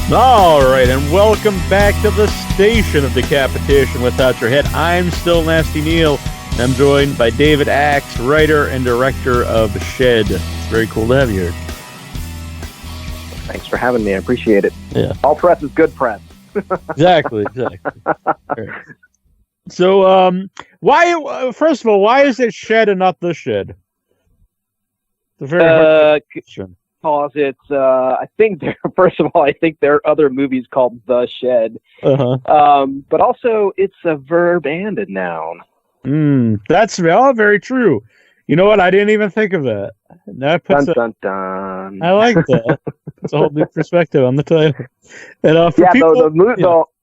All right, and welcome back to the station of decapitation without your head. I'm still Nasty Neal, and I'm joined by David Axe, writer and director of Shed. It's very cool to have you here. Thanks for having me. I appreciate it. Yeah. All press is good press. Exactly. Right. So, why? First of all, why is it Shed and not The Shed? It's a very hard question. Because it's, I think first of all, I think there are other movies called The Shed. But also, it's a verb and a noun. That's all very true. You know what? I didn't even think of that. That puts dun, dun. I like that. It's a whole new perspective on the title. And for people,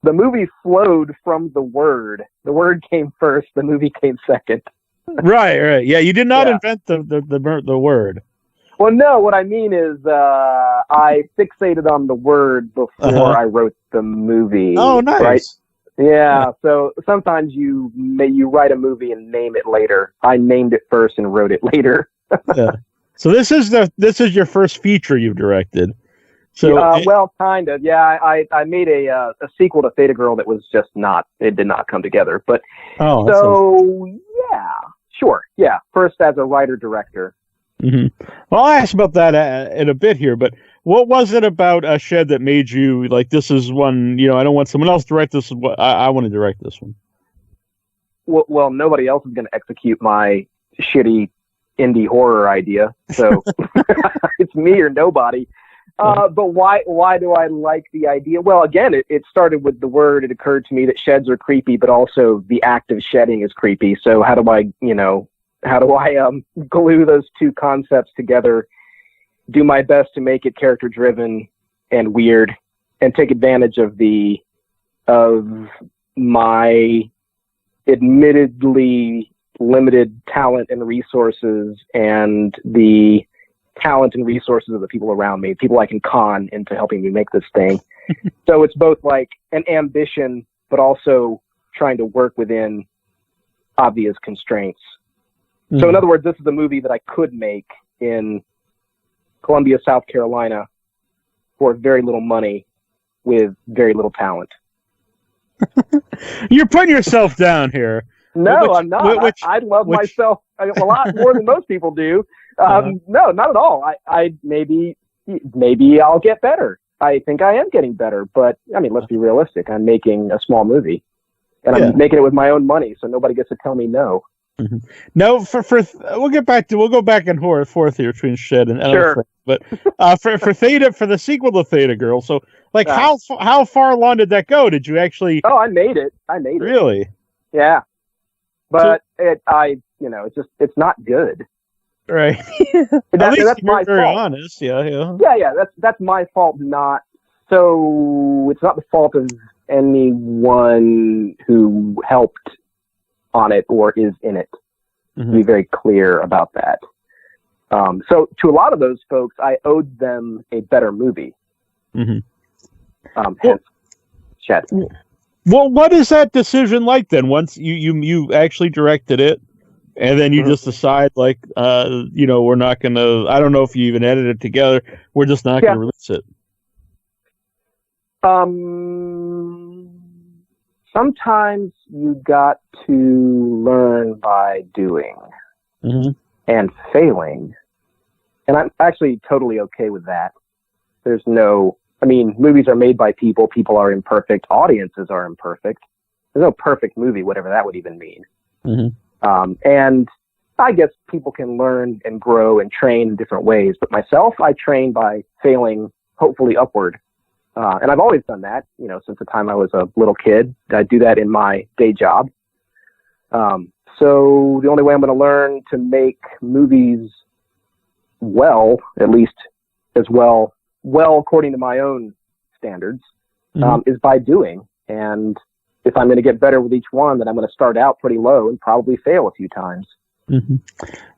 the movie flowed from the word. The word came first. The movie came second. Right. Yeah, you did not invent the word. Well, no. What I mean is, I fixated on the word before I wrote the movie. Oh, nice. Right? Yeah. So sometimes you write a movie and name it later. I named it first and wrote it later. Yeah. So this is your first feature you've directed. So well, kind of. Yeah, I made a sequel to Theta Girl that was just not. It did not come together. But yeah, sure. Yeah, first as a writer director. Mm-hmm. Well, I'll ask about that in a bit here. But what was it about a Shed that made you like, this is one? I don't want someone else to direct this. I want to direct this one. Well, nobody else is going to execute my shitty indie horror idea, so it's me or nobody. But why do I like the idea? Well, again, it started with the word. It occurred to me that sheds are creepy, but also the act of shedding is creepy. So how do I glue those two concepts together, do my best to make it character driven and weird, and take advantage of my admittedly limited talent and resources, and the talent and resources of the people around me, people I can con into helping me make this thing. So it's both like an ambition, but also trying to work within obvious constraints. Mm-hmm. So in other words, this is a movie that I could make in Columbia, South Carolina for very little money with very little talent. You're putting yourself down here. No, I'm not. I love myself a lot more than most people do. No, not at all. I maybe I'll get better. I think I am getting better, but I mean, let's be realistic. I'm making a small movie, and I'm making it with my own money, so nobody gets to tell me no. Mm-hmm. No, we'll go back and forth here between Shed and other things. But for the sequel to Theta Girl, so like how far along did that go? Did you actually? Oh, I made it. Really? Yeah, but it's not good. Right. That's my very fault. Honest. Yeah. Yeah. That's my fault. So it's not the fault of anyone who helped on it or is in it. Mm-hmm. To be very clear about that. So to a lot of those folks, I owed them a better movie. Mm-hmm. Hence, Shed. Well, what is that decision like then? Once you actually directed it, and then you just decide like, we're not going to, I don't know if you even edited it together, we're just not going to release it. Sometimes you got to learn by doing and failing. And I'm actually totally okay with that. Movies are made by people. People are imperfect. Audiences are imperfect. There's no perfect movie, whatever that would even mean. Mm-hmm. And I guess people can learn and grow and train in different ways. But myself, I train by failing, hopefully upward. And I've always done that, since the time I was a little kid. I do that in my day job. So the only way I'm going to learn to make movies well, at least as well according to my own standards, is by doing. And if I'm going to get better with each one, then I'm going to start out pretty low and probably fail a few times. Mm-hmm.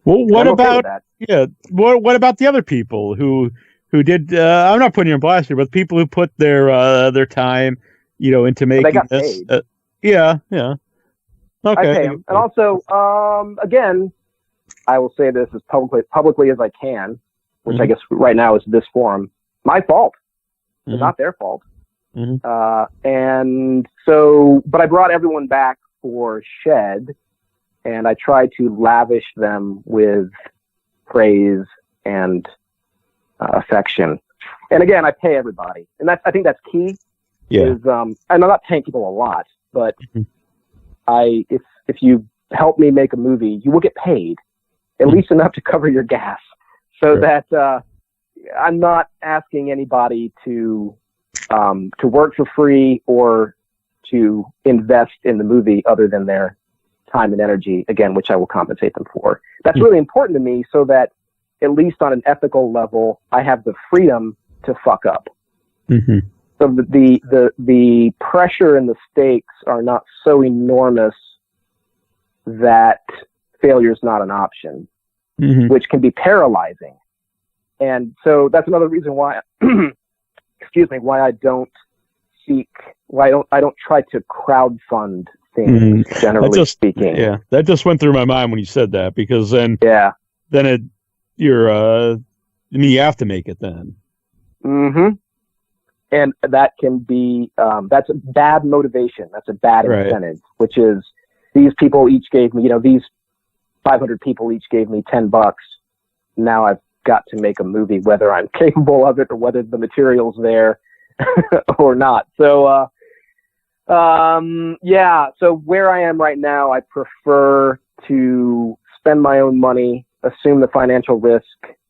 Well, what about the other people who did? I'm not putting you on blast here, but people who put their time, into making this. Yeah. Okay. I pay them. And also, again, I will say this as publicly as I can, which I guess right now is this forum. My fault. It's not their fault. And so, but I brought everyone back for Shed, and I tried to lavish them with praise and affection. And again, I pay everybody, and I think that's key. Yeah. And I'm not paying people a lot, but if you help me make a movie, you will get paid at least enough to cover your gas, so that I'm not asking anybody to work for free or to invest in the movie other than their time and energy, again, which I will compensate them for. That's really important to me, so that at least on an ethical level, I have the freedom to fuck up. So the pressure and the stakes are not so enormous that failure is not an option, which can be paralyzing. And so that's another reason why, why I don't try to crowdfund things, generally speaking. Yeah, that just went through my mind when you said that, because then you have to make it then. And that can be, that's a bad motivation. That's a bad incentive, which is, these people each gave me, these 500 people each gave me $10. Now I've got to make a movie, whether I'm capable of it or whether the material's there or not. So, so where I am right now, I prefer to spend my own money, assume the financial risk,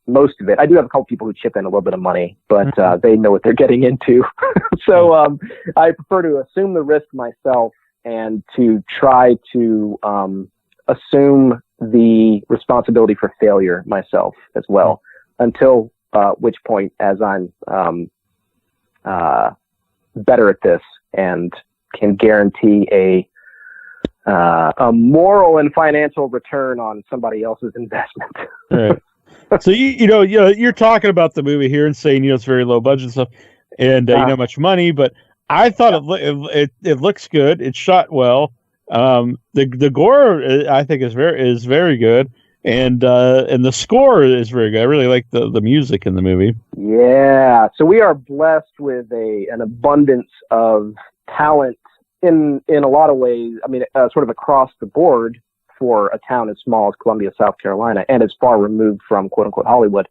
most of it. I do have a couple people who chip in a little bit of money, but they know what they're getting into. So I prefer to assume the risk myself and to try to assume the responsibility for failure myself as well, until which point, as I'm better at this and can guarantee a moral and financial return on somebody else's investment. Right. So you're talking about the movie here and saying it's very low budget and stuff, and much money, but I thought it looks good. It's shot well. The gore I think is very good, and the score is very good. I really like the music in the movie. Yeah, so we are blessed with an abundance of talent in a lot of ways. I mean, sort of across the board for a town as small as Columbia, South Carolina, and as far removed from quote unquote Hollywood.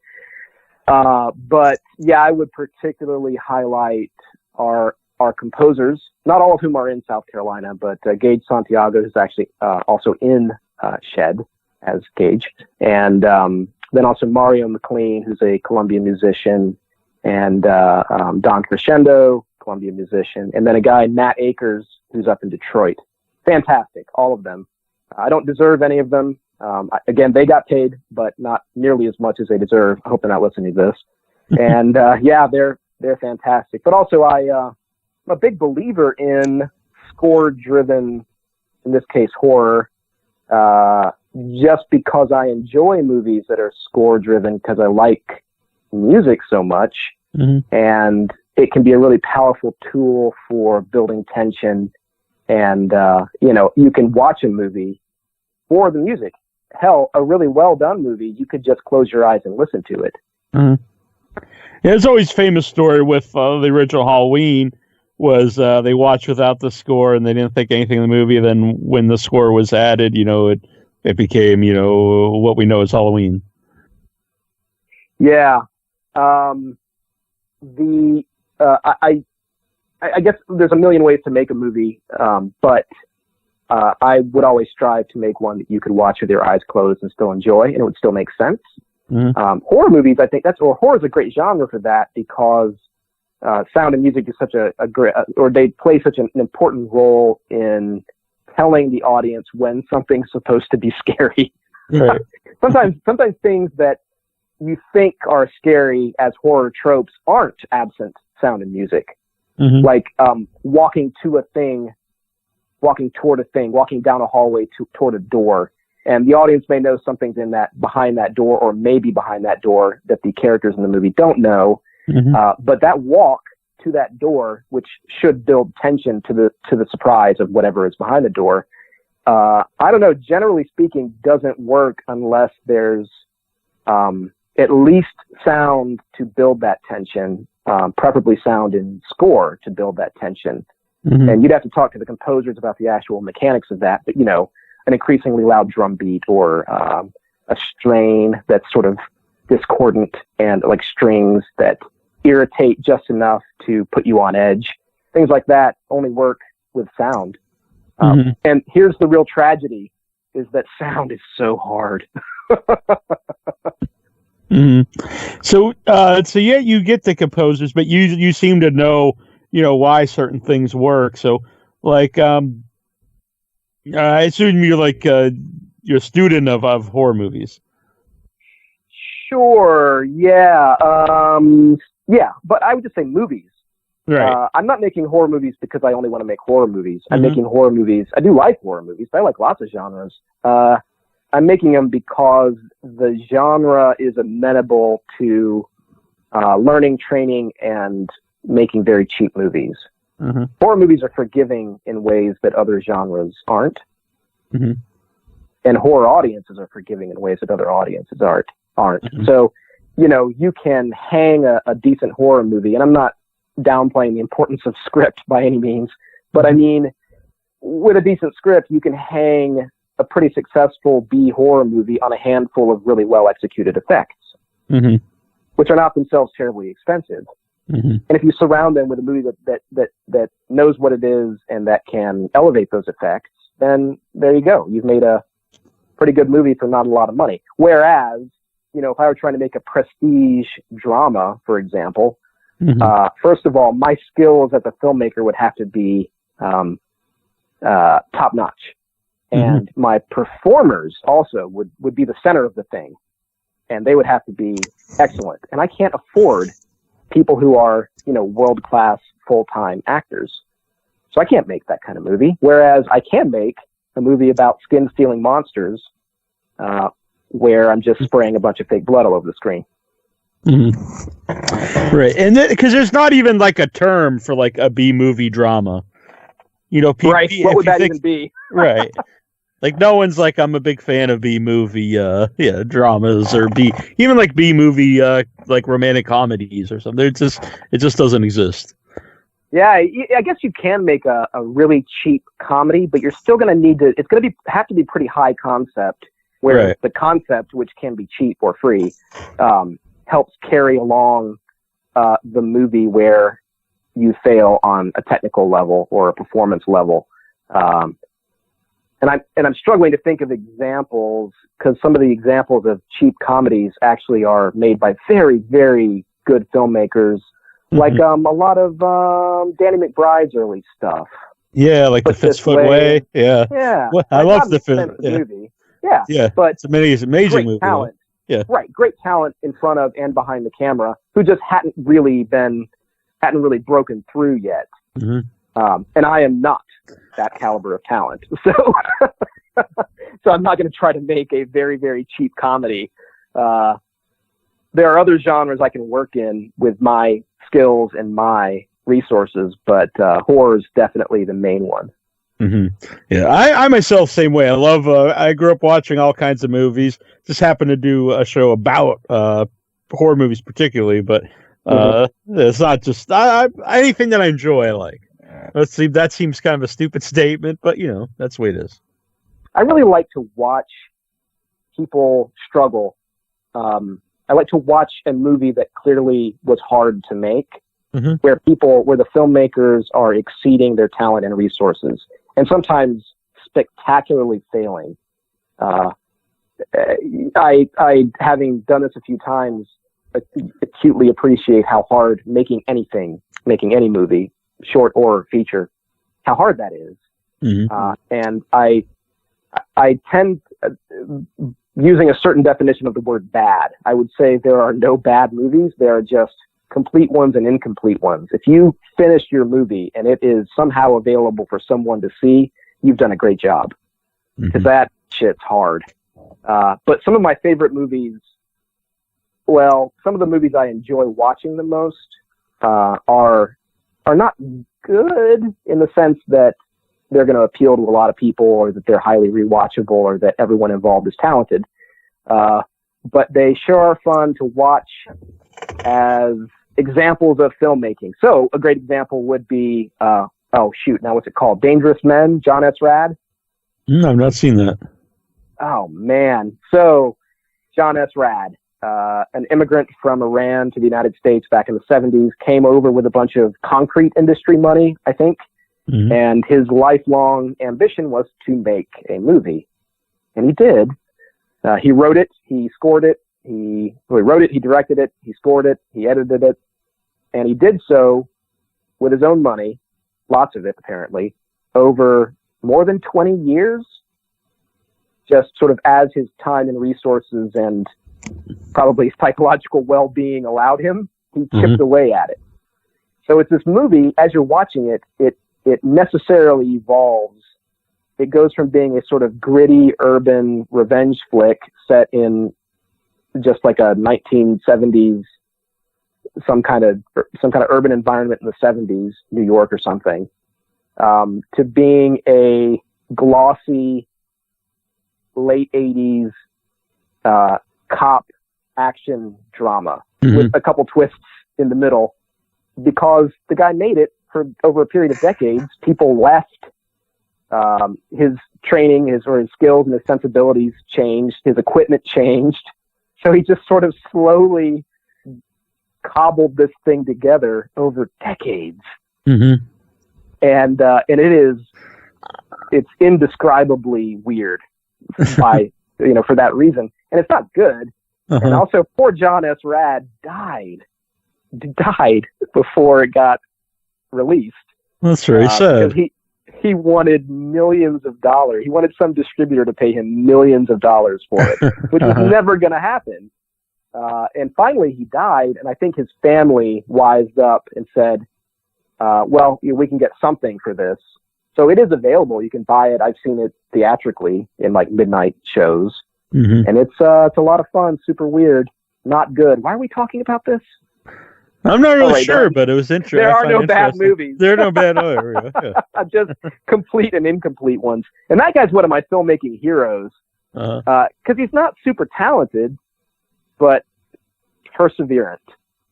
But yeah, I would particularly highlight our composers, not all of whom are in South Carolina, but Gage Santiago, who's actually also in Shed as Gage, and then also Mario McLean, who's a Columbia musician, and Don Crescendo, Columbia musician, and then a guy, Matt Akers, who's up in Detroit. Fantastic, all of them. I don't deserve any of them. Again, they got paid, but not nearly as much as they deserve. I hope they're not listening to this. And they're fantastic. But also, I'm a big believer in score-driven, in this case, horror, just because I enjoy movies that are score-driven, because I like music so much, and it can be a really powerful tool for building tension. And you can watch a movie for the music. Hell, a really well done movie, you could just close your eyes and listen to it. Yeah, there's always famous story with the original Halloween was they watched without the score and they didn't think anything of the movie. Then when the score was added, it became what we know as Halloween. Yeah, I guess there's a million ways to make a movie, but I would always strive to make one that you could watch with your eyes closed and still enjoy, and it would still make sense. Horror movies, I think horror is a great genre for that, because sound and music is such a great, or they play such an important role in telling the audience when something's supposed to be scary. Right. Sometimes things that you think are scary as horror tropes aren't absent sound and music. Like walking toward a thing, walking down a hallway toward a door, and the audience may know something's behind that door, or maybe behind that door, that the characters in the movie don't know. But that walk to that door, which should build tension to the surprise of whatever is behind the door, I don't know, generally speaking, doesn't work unless there's at least sound to build that tension, preferably sound and score to build that tension. Mm-hmm. And you'd have to talk to the composers about the actual mechanics of that. But, an increasingly loud drum beat or a strain that's sort of discordant and like strings that irritate just enough to put you on edge. Things like that only work with sound. Mm-hmm. And here's the real tragedy, is that sound is so hard. Mm-hmm. So yeah, you get the composers, but you seem to know, why certain things work. So, like, I assume you're like you're a student of horror movies. Sure. Yeah. Yeah. But I would just say movies. Right. I'm not making horror movies because I only want to make horror movies. I'm Mm-hmm. making horror movies. I do like horror movies, but I like lots of genres. I'm making them because the genre is amenable to learning, training, and making very cheap movies. Mm-hmm. Horror movies are forgiving in ways that other genres aren't. Mm-hmm. And horror audiences are forgiving in ways that other audiences aren't. Mm-hmm. So, you can hang a decent horror movie, and I'm not downplaying the importance of script by any means, but I mean, with a decent script, you can hang a pretty successful B horror movie on a handful of really well executed effects, Mm-hmm. which are not themselves terribly expensive. Mm-hmm. And if you surround them with a movie that knows what it is and that can elevate those effects, then there you go. You've made a pretty good movie for not a lot of money. Whereas, if I were trying to make a prestige drama, for example, Mm-hmm. First of all, my skills as a filmmaker would have to be top notch. And my performers also would be the center of the thing. And they would have to be excellent. And I can't afford people who are, world-class full-time actors. So I can't make that kind of movie. Whereas I can make a movie about skin-stealing monsters where I'm just spraying a bunch of fake blood all over the screen. Mm-hmm. Right. And because there's not even like a term for like a B movie drama. Right. What would that even be? Right. Like no one's like, I'm a big fan of B movie dramas or even like B movie like romantic comedies or something. It just doesn't exist. Yeah, I guess you can make a really cheap comedy, but you're still going to have to be pretty high concept, where Right. the concept, which can be cheap or free, helps carry along the movie where you fail on a technical level or a performance level. And I'm struggling to think of examples, because some of the examples of cheap comedies actually are made by very, very good filmmakers, like a lot of Danny McBride's early stuff. Yeah, like The Fistfoot Way. Yeah. Yeah. Well, I love the film. Movie. Yeah. Yeah. But it's amazing movie. Talent. Yeah. Right. Great talent in front of and behind the camera who just hadn't really broken through yet. Mm-hmm. And I am not that caliber of talent. So I'm not going to try to make a very, very cheap comedy. There are other genres I can work in with my skills and my resources, but horror is definitely the main one. Mm-hmm. Yeah, I myself same way. I love. I grew up watching all kinds of movies. Just happened to do a show about horror movies, particularly, but it's not just anything that I enjoy. I like. Let's see. That seems kind of a stupid statement, but that's the way it is. I really like to watch people struggle. I like to watch a movie that clearly was hard to make, where the filmmakers are exceeding their talent and resources, and sometimes spectacularly failing. I having done this a few times, acutely appreciate how hard making any movie, short or feature, how hard that is. And I tend, using a certain definition of the word bad, I would say there are no bad movies. There are just complete ones and incomplete ones. If you finish your movie and it is somehow available for someone to see, you've done a great job. Because that shit's hard. But some of my favorite movies, some of the movies I enjoy watching the most are not good in the sense that they're going to appeal to a lot of people, or that they're highly rewatchable, or that everyone involved is talented. But they sure are fun to watch as examples of filmmaking. So a great example would be, now what's it called? Dangerous Men, John S. Rad. I've not seen that. Oh, man. So John S. Rad, an immigrant from Iran to the United States back in the 70s, came over with a bunch of concrete industry money, I think. Mm-hmm. And his lifelong ambition was to make a movie. And he did. He wrote it. He scored it. He wrote it. He directed it. He scored it. He edited it. And he did so with his own money, lots of it apparently, over more than 20 years, just sort of as his time and resources and probably psychological well-being allowed him, he chipped away at it. So it's this movie, as you're watching it, it necessarily evolves. It goes from being a sort of gritty urban revenge flick set in just like a 1970s, some kind of urban environment in the 70s, New York or something, to being a glossy late 80s cop action drama with a couple twists in the middle, because the guy made it for over a period of decades. People left. His training, his skills and his sensibilities changed. His equipment changed. So he just sort of slowly cobbled this thing together over decades. And it's indescribely weird by, for that reason. And it's not good. And also poor John S. Rad died before it got released. That's very sad. He wanted millions of dollars. He wanted some distributor to pay him millions of dollars for it, which was never going to happen. And finally he died, and I think his family wised up and said, we can get something for this. So it is available. You can buy it. I've seen it theatrically in like midnight shows. And it's a lot of fun, super weird, not good. Why are we talking about this? I'm not really sure, but it was interesting. There are no bad movies. There are no bad movies. Yeah. Just complete and incomplete ones. And that guy's one of my filmmaking heroes, because he's not super talented, but perseverant.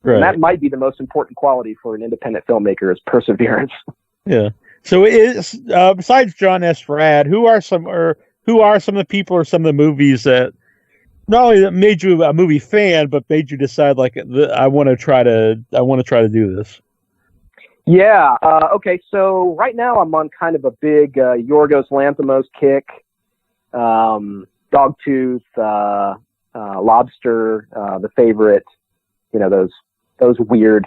Right. And that might be the most important quality for an independent filmmaker, is perseverance. Yeah. So besides John S. Rad, who are some of the people or some of the movies that not only that made you a movie fan, but made you decide I want to try to do this? Yeah. Okay. So right now I'm on kind of a big Yorgos Lanthimos kick. Dogtooth, Lobster, The Favorite. Those weird,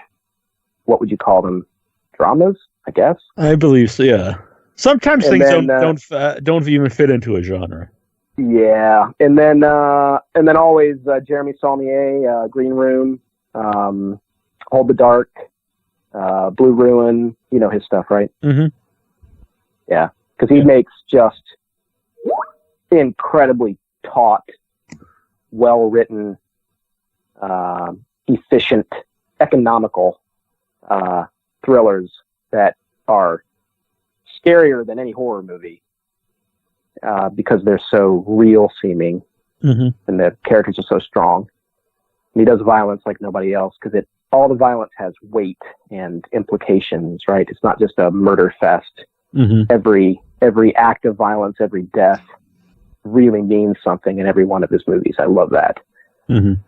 what would you call them? Dramas, I guess. I believe so. Yeah. Sometimes things don't even fit into a genre. Yeah, and then always Jeremy Saulnier, Green Room, Hold the Dark, Blue Ruin. You know his stuff, right? Yeah, because he makes just incredibly taut, well-written, efficient, economical thrillers that are scarier than any horror movie. Because they're so real seeming, and the characters are so strong. And he does violence like nobody else, because all the violence has weight and implications, right? It's not just a murder fest. Every act of violence, every death really means something in every one of his movies. I love that. And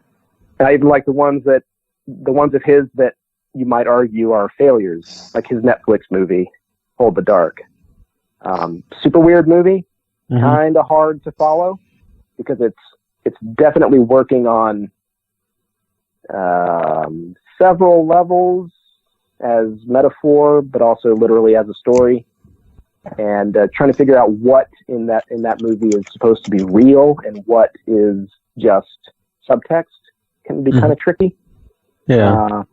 I even like the ones of his that you might argue are failures, like his Netflix movie, Hold the Dark. Super weird movie. Kind of hard to follow, because it's definitely working on several levels as metaphor, but also literally as a story, and trying to figure out what in that movie is supposed to be real and what is just subtext can be kind of tricky. Yeah.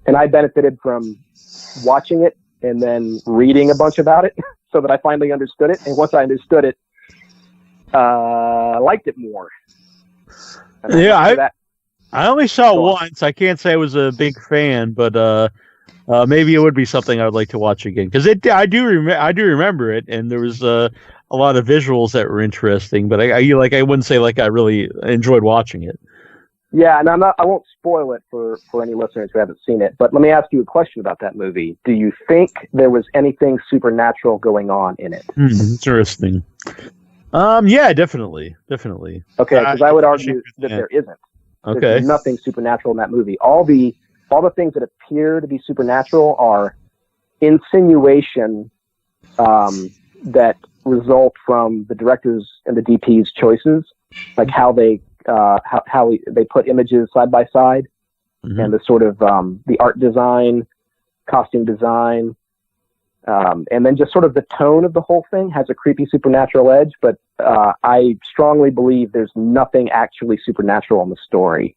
And I benefited from watching it and then reading a bunch about it so that I finally understood it. And once I understood it, I liked it more. I only saw it once. I can't say I was a big fan, but maybe it would be something I would like to watch again, because I do remember it, and there was a lot of visuals that were interesting. But I wouldn't say I really enjoyed watching it. Yeah, and I won't spoil it for any listeners who haven't seen it, but let me ask you a question about that movie. Do you think there was anything supernatural going on in it? Interesting. Yeah, definitely. Okay, because I would argue that there isn't. Okay. There's nothing supernatural in that movie. All the things that appear to be supernatural are insinuation that result from the directors and the DP's choices, like how they put images side by side, and the sort of the art design, costume design, and then just sort of the tone of the whole thing has a creepy supernatural edge. But I strongly believe there's nothing actually supernatural in the story.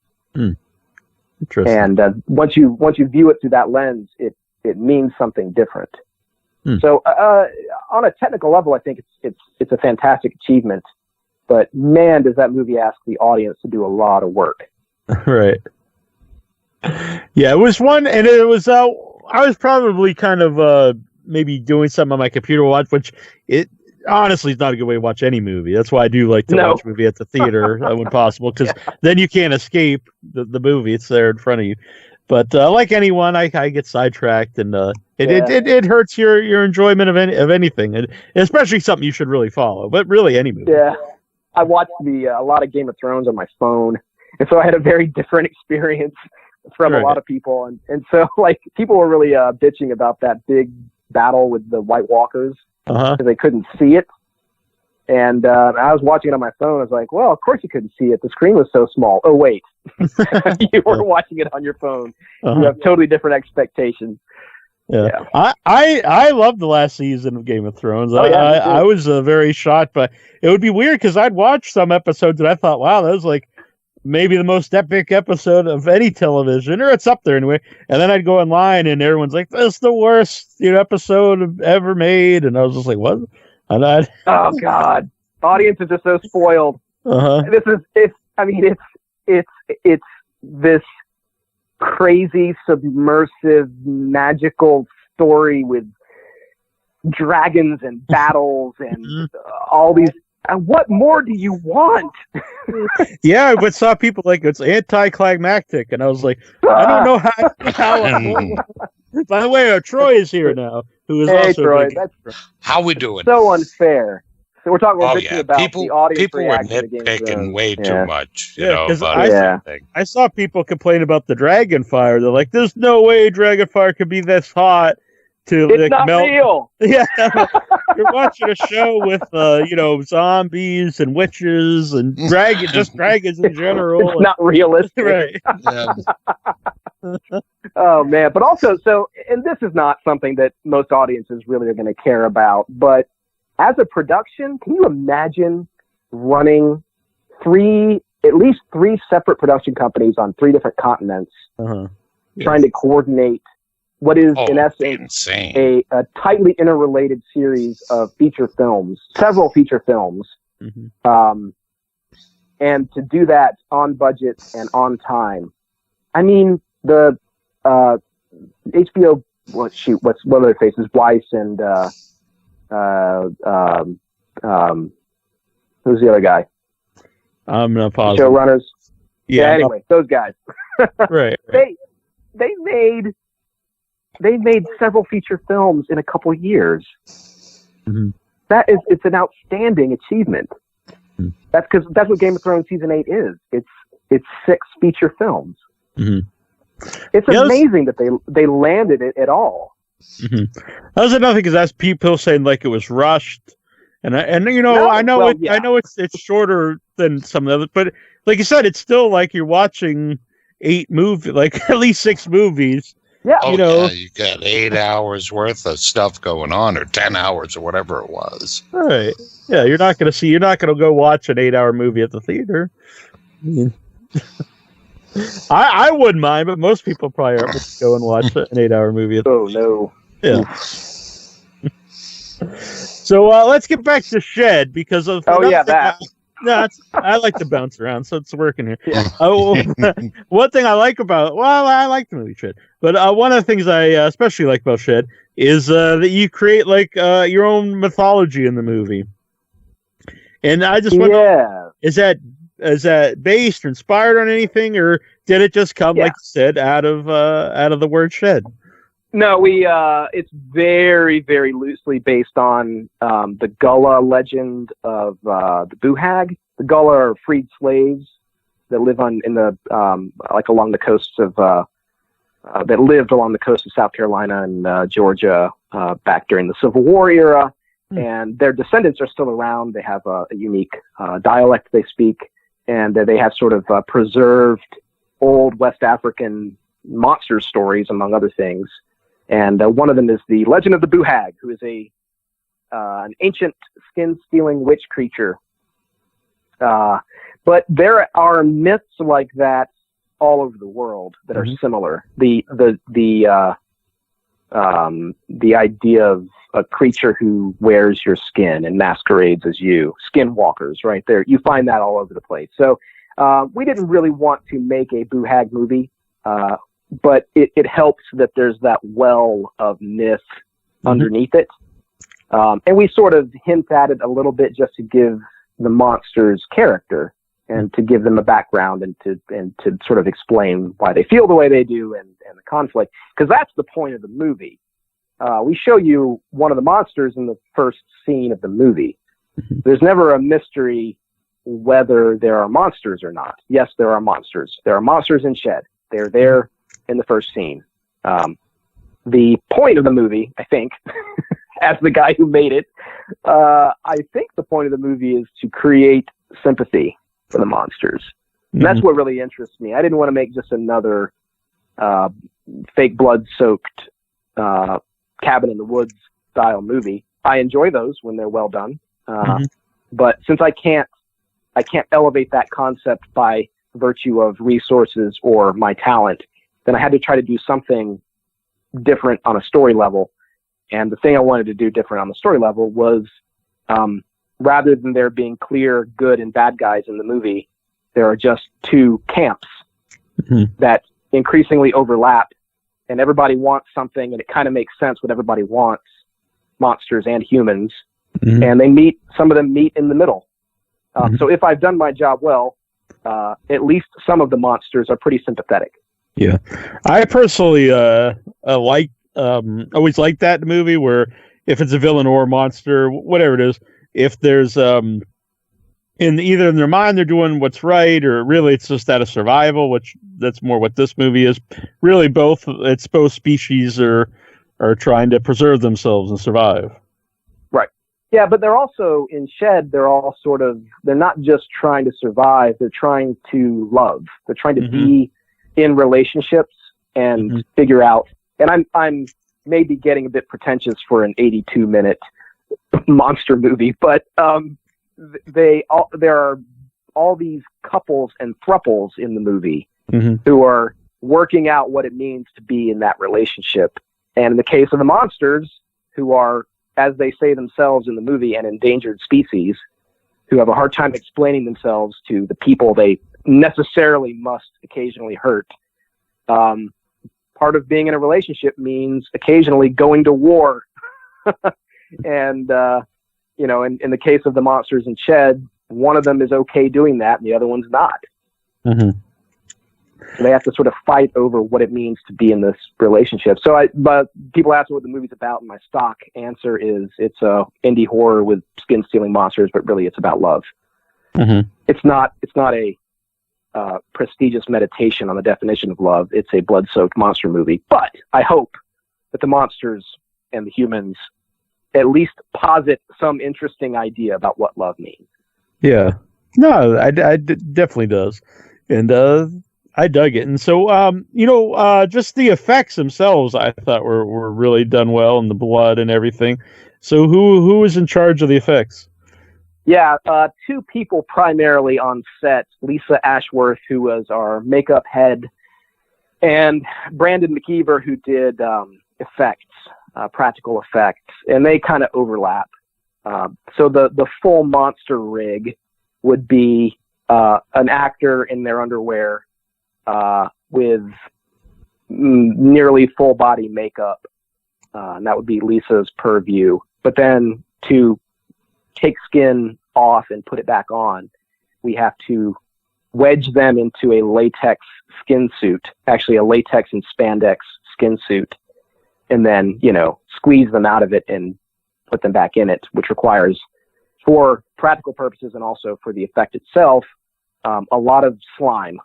Interesting. And once you view it through that lens, it means something different. So on a technical level, I think it's a fantastic achievement. But man, does that movie ask the audience to do a lot of work. Right. Yeah, it was one, and it was I was probably kind of maybe doing something on my computer watch, which it honestly is not a good way to watch any movie. That's why I do like to watch a movie at the theater when possible, because then you can't escape the movie. It's there in front of you. But like anyone, I get sidetracked, and it hurts your enjoyment of anything, and especially something you should really follow. But really, any movie. Yeah, I watched a lot of Game of Thrones on my phone, and so I had a very different experience from a lot of people, and so like people were really bitching about that big battle with the White Walkers because they couldn't see it. And I was watching it on my phone. I was like, well, of course you couldn't see it. The screen was so small. Oh, wait. You were watching it on your phone. You have totally different expectations. Yeah. I loved the last season of Game of Thrones. I was very shocked, but it would be weird because I'd watch some episodes and I thought, wow, that was like maybe the most epic episode of any television, or it's up there anyway. And then I'd go online and everyone's like, that's the worst episode ever made. And I was just like, what? Oh God, audiences are so spoiled. It's this crazy, submersive, magical story with dragons and battles and all these. What more do you want? Yeah, but saw people like it's anticlimactic, and I was like, I don't know how. By the way, Troy is here now. Who is also Troy? How we doing? So unfair. So we're talking about the audience. People were nitpicking way too much. I saw people complain about the dragon fire. They're like, "There's no way dragon fire could be this hot to it's not melt." Real. Yeah, you're watching a show with zombies and witches and dragons in general. It's not realistic, right? Oh man, but also and this is not something that most audiences really are going to care about, but as a production, can you imagine running at least three separate production companies on 3 different continents, trying to coordinate what is, in essence, a tightly interrelated series of feature films, several feature films, and to do that on budget and on time? I mean, the HBO, what are their faces? Weiss and who's the other guy? I'm not positive. Showrunners. Yeah. Anyway, those guys. Right. They made several feature films in a couple years. It's an outstanding achievement. That's what Game of Thrones season 8 is. It's 6 feature films. It's amazing that they landed it at all. That was another thing, because that's people saying like it was rushed, and I know it's shorter than some of the others, but like you said, it's still like you're watching 8 movies, like at least 6 movies. Yeah, you got 8 hours worth of stuff going on, or 10 hours, or whatever it was. Right? Yeah, you're not going to go watch an 8-hour movie at the theater. I wouldn't mind, but most people probably aren't going to go and watch an 8-hour movie. Oh, no. Yeah. So let's get back to Shed, because of I like to bounce around, so it's working here. Yeah. One thing I like I like the movie Shed, but one of the things I especially like about Shed is that you create like your own mythology in the movie. And I just wonder, is that based or inspired on anything, or did it just come, like you said, out of the word shed? No, it's very, very loosely based on the Gullah legend of the Buhag. The Gullah are freed slaves that live along the coasts of that lived along the coast of South Carolina and Georgia back during the Civil War era. And their descendants are still around. They have a unique dialect they speak, and they have sort of preserved old West African monster stories, among other things. And one of them is the legend of the Buhag, who is an ancient skin-stealing witch creature. But there are myths like that all over the world that are similar. The idea of a creature who wears your skin and masquerades as you, skinwalkers, right there. You find that all over the place. So we didn't really want to make a Buhag movie, but it helps that there's that well of myth underneath it. And we sort of hint at it a little bit just to give the monsters character and to give them a background and to sort of explain why they feel the way they do and the conflict. Because that's the point of the movie. We show you one of the monsters in the first scene of the movie. There's never a mystery whether there are monsters or not. Yes, there are monsters. There are monsters in Shed. They're there in the first scene. The point of the movie, I think, as the guy who made it, I think the point of the movie is to create sympathy for the monsters. And that's what really interests me. I didn't want to make just another fake blood-soaked cabin in the woods style movie. I enjoy those when they're well done. But since I can't elevate that concept by virtue of resources or my talent, then I had to try to do something different on a story level. And the thing I wanted to do different on the story level was, rather than there being clear good and bad guys in the movie, there are just two camps that increasingly overlap, and everybody wants something, and it kind of makes sense what everybody wants, monsters and humans, and some of them meet in the middle. So if I've done my job well, at least some of the monsters are pretty sympathetic. Yeah. I personally always like that in the movie, where if it's a villain or a monster, whatever it is, if there's in their mind they're doing what's right, or really it's just out of survival, which that's more what this movie is. Really, both species are trying to preserve themselves and survive. Right. Yeah, but they're also in Shed. They're not just trying to survive. They're trying to love. They're trying to be in relationships and figure out. And I'm maybe getting a bit pretentious for an 82-minute monster movie, but there are all these couples and thruples in the movie who are working out what it means to be in that relationship. And in the case of the monsters, who are, as they say themselves in the movie, an endangered species, who have a hard time explaining themselves to the people they necessarily must occasionally hurt. Part of being in a relationship means occasionally going to war. And, in the case of the monsters in Shed, one of them is okay doing that and the other one's not. So they have to sort of fight over what it means to be in this relationship. But people ask me what the movie's about, and my stock answer is it's a indie horror with skin-stealing monsters, but really it's about love. It's not a prestigious meditation on the definition of love. It's a blood-soaked monster movie. But I hope that the monsters and the humans at least posit some interesting idea about what love means. Yeah. No, it definitely does. And I dug it. And so, just the effects themselves, I thought were really done well, and the blood and everything. So who was in charge of the effects? Yeah, two people primarily on set, Lisa Ashworth, who was our makeup head, and Brandon McKeever, who did effects, practical effects, and they kind of overlap. So the full monster rig would be an actor in their underwear with nearly full body makeup, and that would be Lisa's purview. But then to take skin off and put it back on, we have to wedge them into a latex skin suit, actually a latex and spandex skin suit, and then, squeeze them out of it and put them back in it, which requires, for practical purposes and also for the effect itself, a lot of slime.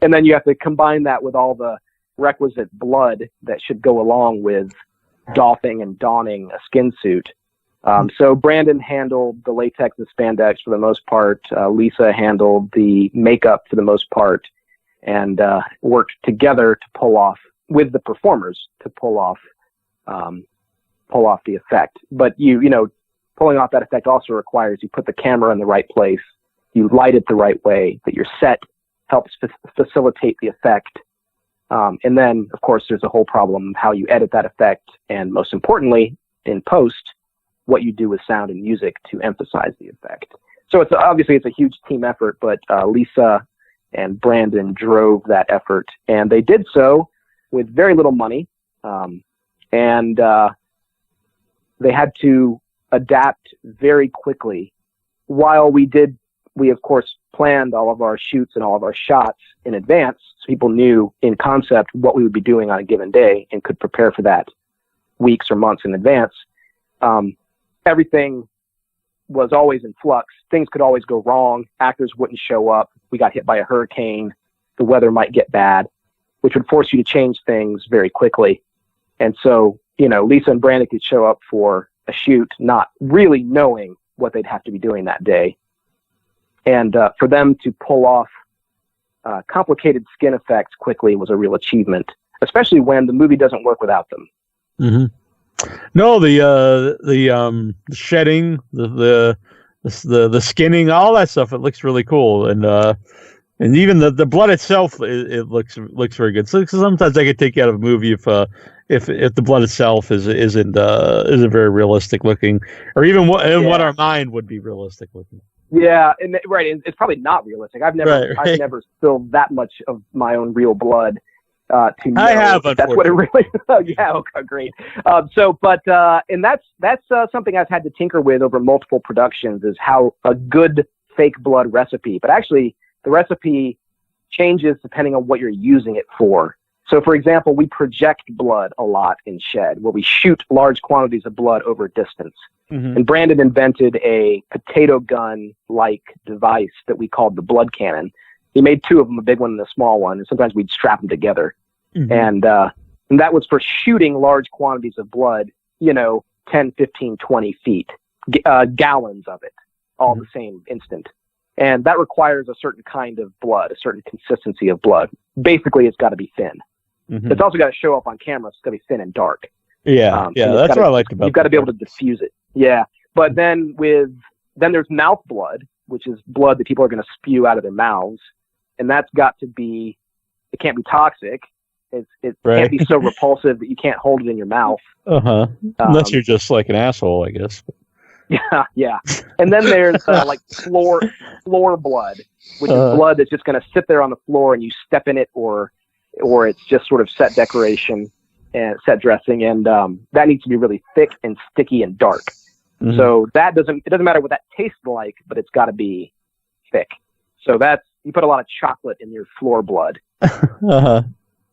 And then you have to combine that with all the requisite blood that should go along with doffing and donning a skin suit. So Brandon handled the latex and spandex for the most part. Lisa handled the makeup for the most part, and worked together to pull off with the performers to pull off the effect. But pulling off that effect also requires you put the camera in the right place, you light it the right way, that your set helps facilitate the effect. And then, of course, there's a whole problem of how you edit that effect, and most importantly, in post, what you do with sound and music to emphasize the effect. So it's a huge team effort, but Lisa and Brandon drove that effort, and they did so with very little money, and they had to adapt very quickly. While we of course planned all of our shoots and all of our shots in advance, so people knew in concept what we would be doing on a given day and could prepare for that weeks or months in advance. Everything was always in flux. Things could always go wrong. Actors wouldn't show up. We got hit by a hurricane. The weather might get bad, which would force you to change things very quickly. And so, Lisa and Brandon could show up for a shoot not really knowing what they'd have to be doing that day. And for them to pull off complicated skin effects quickly was a real achievement, especially when the movie doesn't work without them. Mm-hmm. No, the shedding, the skinning, all that stuff, it looks really cool, and even the blood itself, it looks very good. So sometimes I could take you out of a movie if the blood itself isn't very realistic looking, or even what our mind would be realistic looking. Yeah, and it's probably not realistic. I've never spilled that much of my own real blood. To know I have, that's what it really. Yeah, okay, great. And that's something I've had to tinker with over multiple productions, is how a good fake blood recipe, but actually the recipe changes depending on what you're using it for. So, for example, we project blood a lot in Shed, where we shoot large quantities of blood over a distance. Mm-hmm. And Brandon invented a potato gun-like device that we called the blood cannon. He made two of them, a big one and a small one, and sometimes we'd strap them together. Mm-hmm. And that was for shooting large quantities of blood, 10, 15, 20 feet, gallons of it, all the same instant. And that requires a certain kind of blood, a certain consistency of blood. Basically, it's got to be thin. Mm-hmm. It's also got to show up on camera. It's got to be thin and dark. Yeah, that's what I liked about it. You've got to be able to diffuse it. Yeah, but then there's mouth blood, which is blood that people are going to spew out of their mouths, and that's got to be, it can't be toxic. It can't be so repulsive that you can't hold it in your mouth. Unless you're just like an asshole, I guess. Yeah. And then there's like floor blood, which is blood that's just going to sit there on the floor and you step in it, or it's just sort of set decoration and set dressing, and that needs to be really thick and sticky and dark. Mm-hmm. So it doesn't matter what that tastes like, but it's got to be thick. So you put a lot of chocolate in your floor blood.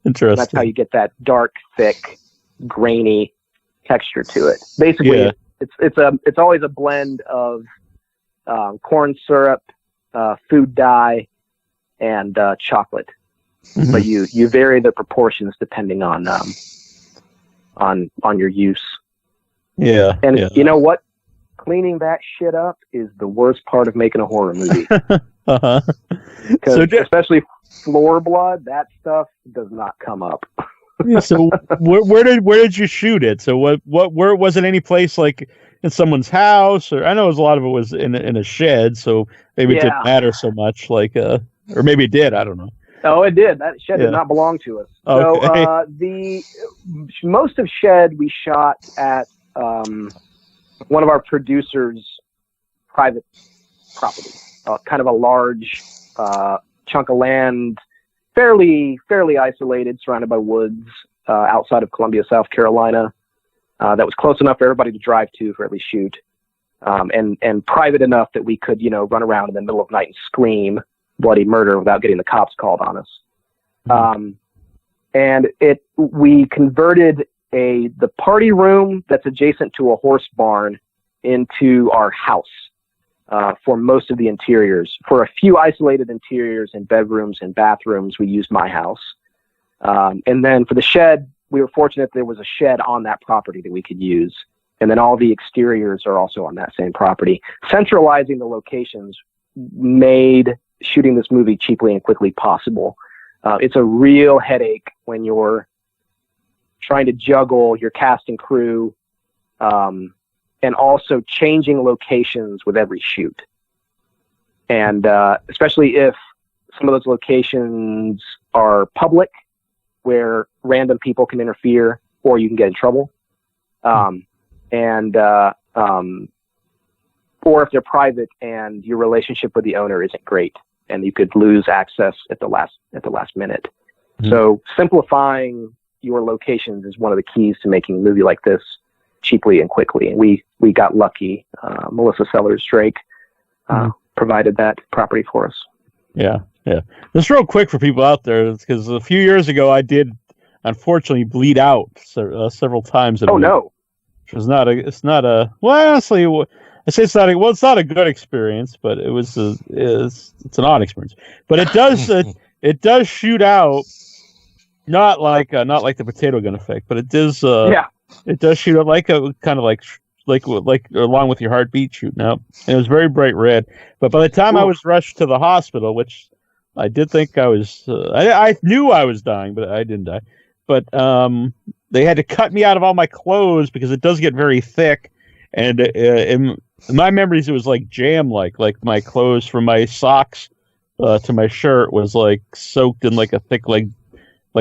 Interesting. That's how you get that dark, thick, grainy texture to it. Basically, it's always a blend of corn syrup, food dye, and chocolate. Mm-hmm. But you vary the proportions depending on your use. Yeah. And you know what? Cleaning that shit up is the worst part of making a horror movie. Because especially floor blood, that stuff does not come up. So where did you shoot it? So where was it? Any place like in someone's house, or I know a lot of it was in a shed, so maybe it didn't matter so much. Like or maybe it did. I don't know. Oh, it did. That shed did not belong to us. Okay. So the most of Shed we shot at one of our producers' private property, kind of a large chunk of land, fairly isolated, surrounded by woods, outside of Columbia, South Carolina. That was close enough for everybody to drive to for every shoot, and private enough that we could, run around in the middle of the night and scream, bloody murder without getting the cops called on us. And we converted the party room that's adjacent to a horse barn into our house for most of the interiors. For a few isolated interiors and bedrooms and bathrooms, we used my house. And then for the shed, we were fortunate there was a shed on that property that we could use. And then all the exteriors are also on that same property. Centralizing the locations made shooting this movie cheaply and quickly possible. It's a real headache when you're trying to juggle your cast and crew, and also changing locations with every shoot. And especially if some of those locations are public, where random people can interfere or you can get in trouble. Or if they're private and your relationship with the owner isn't great and you could lose access at the last minute. Mm-hmm. So simplifying your locations is one of the keys to making a movie like this cheaply and quickly. And we got lucky. Melissa Sellers Drake provided that property for us. Yeah. Yeah. Just real quick for people out there, because a few years ago I did unfortunately bleed out several times. Oh, no. It's not a, well, honestly, I say it's not a good experience, but it's an odd experience. But it does shoot out, not like the potato gun effect, but it does, it does shoot out like a kind of like along with your heartbeat shooting out. And it was very bright red. But by the time I was rushed to the hospital, which I did think I was, I knew I was dying, but I didn't die. But they had to cut me out of all my clothes because it does get very thick. And in my memories, it was like jam, like my clothes from my socks to my shirt was like soaked in like a thick like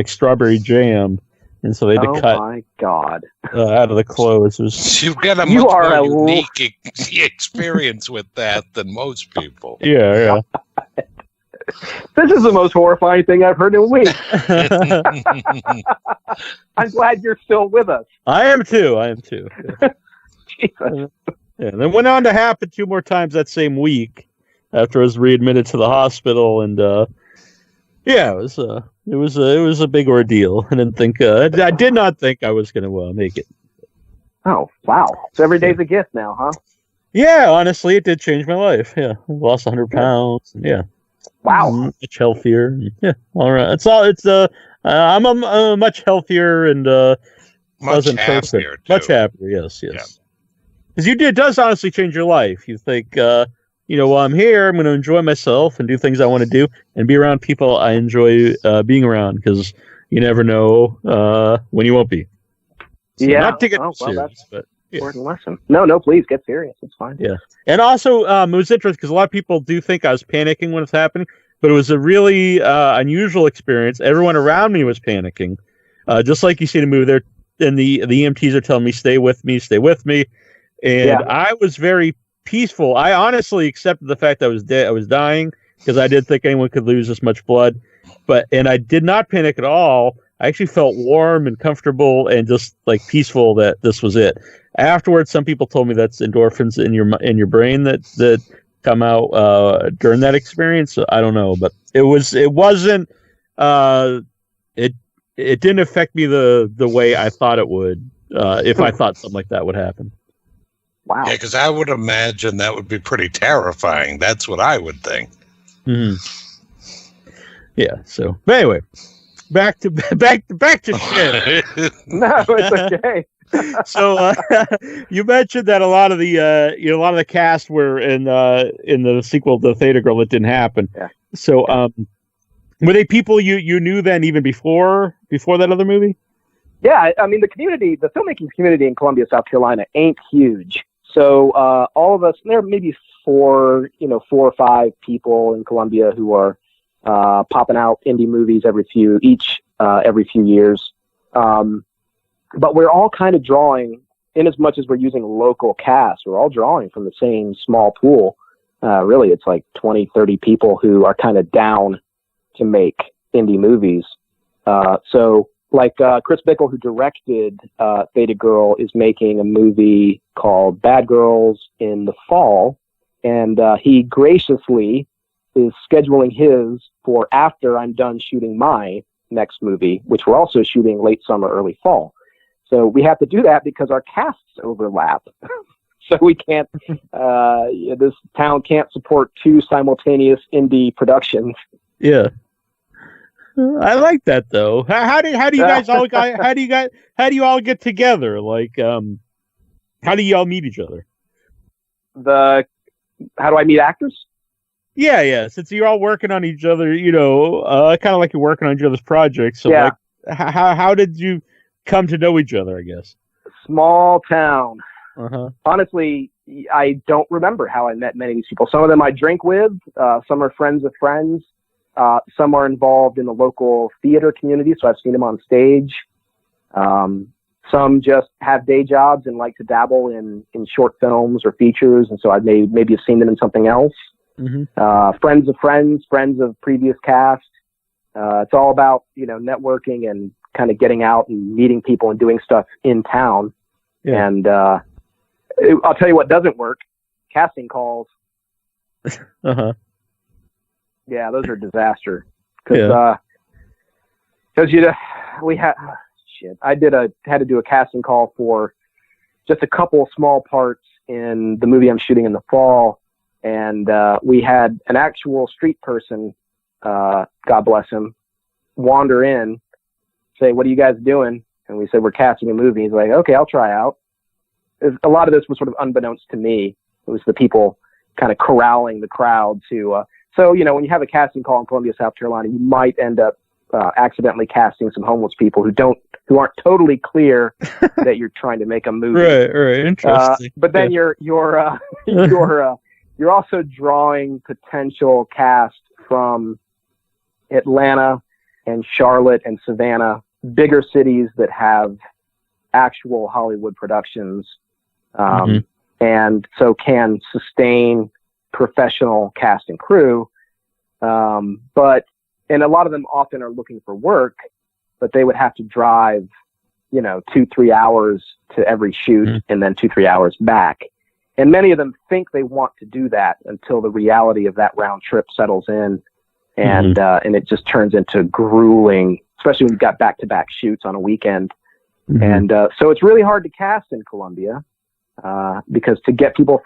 strawberry jam. And so they had to cut. Oh my God! Out of the clothes. You've got a much more unique experience with that than most people. Yeah. This is the most horrifying thing I've heard in weeks. I'm glad you're still with us. I am too. Yeah. And it went on to happen 2 more times that same week after I was readmitted to the hospital, and it was a big ordeal. I didn't think I did not think I was going to make it. Oh wow! So every day's a gift now, huh? Yeah, honestly, it did change my life. Yeah, I lost 100 pounds. Yeah. Wow. Much healthier. Yeah. All right. I'm a much healthier and much happier. Much happier. Yes. Because it does honestly change your life. You think, while I'm here, I'm going to enjoy myself and do things I want to do and be around people I enjoy being around, because you never know when you won't be. So not to get serious, but important lesson. No, please get serious. It's fine. Yeah. And also, it was interesting because a lot of people do think I was panicking when it's happening, but it was a really unusual experience. Everyone around me was panicking, just like you see in the movie there. And the EMTs are telling me, stay with me. And I was very peaceful. I honestly accepted the fact that I was dying, because I did think anyone could lose this much blood. And I did not panic at all. I actually felt warm and comfortable and just like peaceful that this was it. Afterwards, some people told me that's endorphins in your brain that come out during that experience. So I don't know, but it wasn't. It didn't affect me the way I thought it would if I thought something like that would happen. Wow. Yeah, because I would imagine that would be pretty terrifying. That's what I would think. Mm-hmm. Yeah. So, but anyway, back to shit. No, it's okay. So you mentioned that a lot of the cast were in the sequel to Theta Girl. It didn't happen. Yeah. So were they people you knew then, even before that other movie? Yeah, I mean the filmmaking community in Columbia, South Carolina, ain't huge. So all of us, there are maybe 4 or 5 people in Columbia who are popping out indie movies every few years. But we're all kind of drawing, in as much as we're using local casts, we're all drawing from the same small pool. Really, it's like 20, 30 people who are kind of down to make indie movies. So like Chris Bickle, who directed Theta Girl, is making a movie called Bad Girls in the fall. And he graciously is scheduling his for after I'm done shooting my next movie, which we're also shooting late summer, early fall. So we have to do that because our casts overlap. So we can't, this town can't support two simultaneous indie productions. Yeah. I like that though. How do you guys all how do you all get together? Like, how do you all meet each other? How do I meet actors? Yeah. Since you're all working on each other, kind of like you're working on each other's projects. So yeah. Like, how did you come to know each other, I guess? Small town. Uh-huh. Honestly, I don't remember how I met many of these people. Some of them I drink with. Some are friends of friends. Some are involved in the local theater community, so I've seen them on stage. Some just have day jobs and like to dabble in short films or features, and so I've maybe have seen them in something else. Mm-hmm. Friends of friends, friends of previous cast. It's all about, networking and kind of getting out and meeting people and doing stuff in town. Yeah. And I'll tell you what doesn't work: casting calls. Uh-huh. Yeah, those are a disaster. Because I had to do a casting call for just a couple small parts in the movie I'm shooting in the fall, and we had an actual street person, God bless him, wander in, say, "What are you guys doing?" And we said, "We're casting a movie." He's like, "Okay, I'll try out." A lot of this was sort of unbeknownst to me. It was the people kind of corralling the crowd to. So, when you have a casting call in Columbia, South Carolina, you might end up accidentally casting some homeless people who aren't totally clear that you're trying to make a movie. Right. Interesting. But then you're also drawing potential cast from Atlanta and Charlotte and Savannah, bigger cities that have actual Hollywood productions, and so can sustain professional cast and crew. And a lot of them often are looking for work, but they would have to drive, 2-3 hours to every shoot and then 2-3 hours back. And many of them think they want to do that until the reality of that round trip settles in, and it just turns into grueling, especially when you've got back-to-back shoots on a weekend. Mm-hmm. And so it's really hard to cast in Columbia because to get people